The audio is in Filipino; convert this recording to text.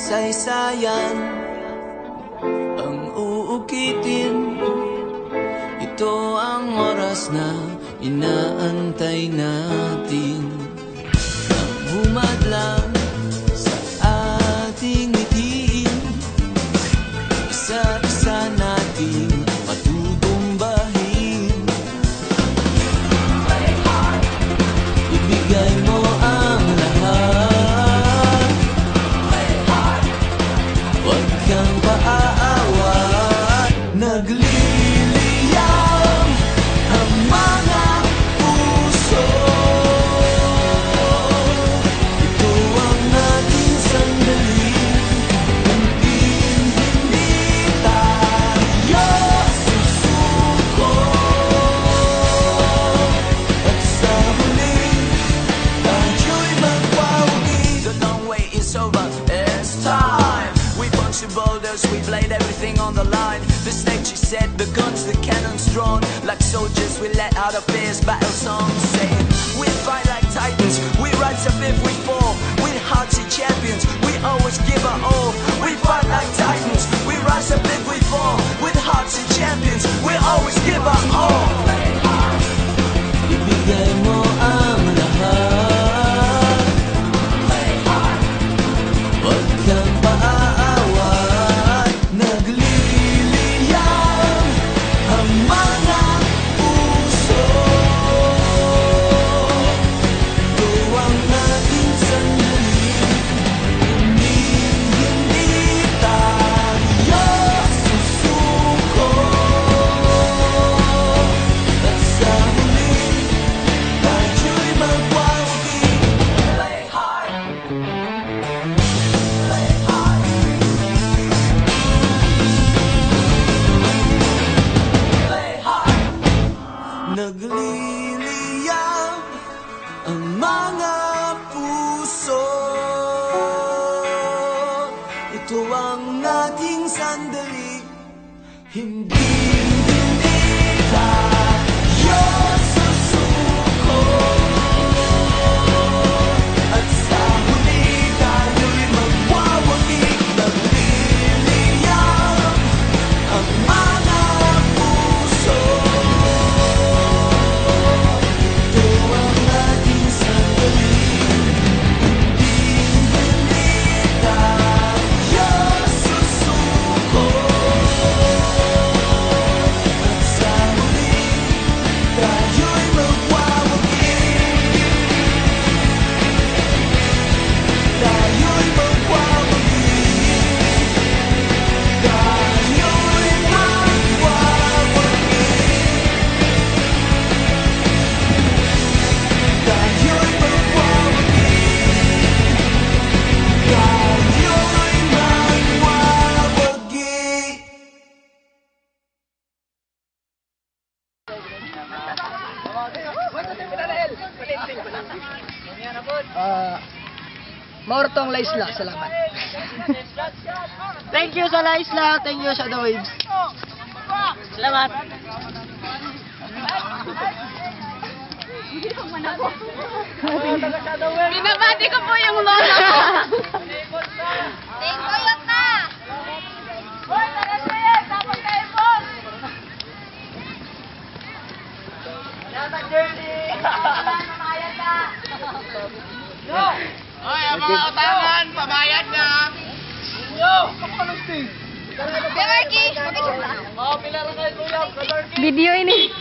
kasaysayan ang uukitin. Ito ang oras na inaantay natin, ang humadlang sa ating ngitiin. Isa-isa nating patutumbahin. Ibigay mo ang lahat, huwag kang paaawat. Nagliliyab ang mga puso. Ito ang ating sandali, hindi tayo susuko. At sa huli, tayo'y magwawagi. The long wait is over, it's time. We punched the boulders, we laid everything on the line. The stage is set, the guns, the cannons drawn. Like soldiers, we let out our fierce battle songs, saying we fight like titans, we rise up if we fall. We're hearts of champions, we always give our all. We fight like titans, we rise up if we fall. With hearts of champions, we always give our all. Ibigay mo ang lahat, huwag kang paaawat. Nagliliyab ang mga puso. Ito ang ating sandali, hindi tayo susuko. At sa huli, tayo'y magwawagi. Play hard, play hard, play hard. Nagliliyab ang mga puso. Ito ang ating sandali, hindi tayo susuko. At sa huli, tayo'y magwawagi. Nagliliyab ang mga puso. Ito ang ating sandali, hindi tayo susuko. At sa huli, tayo'y magwawagi. Tayo'y magwawagi. Tayo'y magwawagi. Tayo'y magwawagi. Tayo'y magwawagi. Maurtong La Isla, salamat. Thank you sa La Isla, thank you sa The Waves. Salamat. Binabati ko po yung lola ko. Thank you, Yota. Hoy, tagas-tagas, tapos kayo, boss. Salamat, Journey. Pamayad na. Hoy, ang mga utangan, pabayad na! Kuya Marky, Oh, pila rin kayo, kuya. video ini.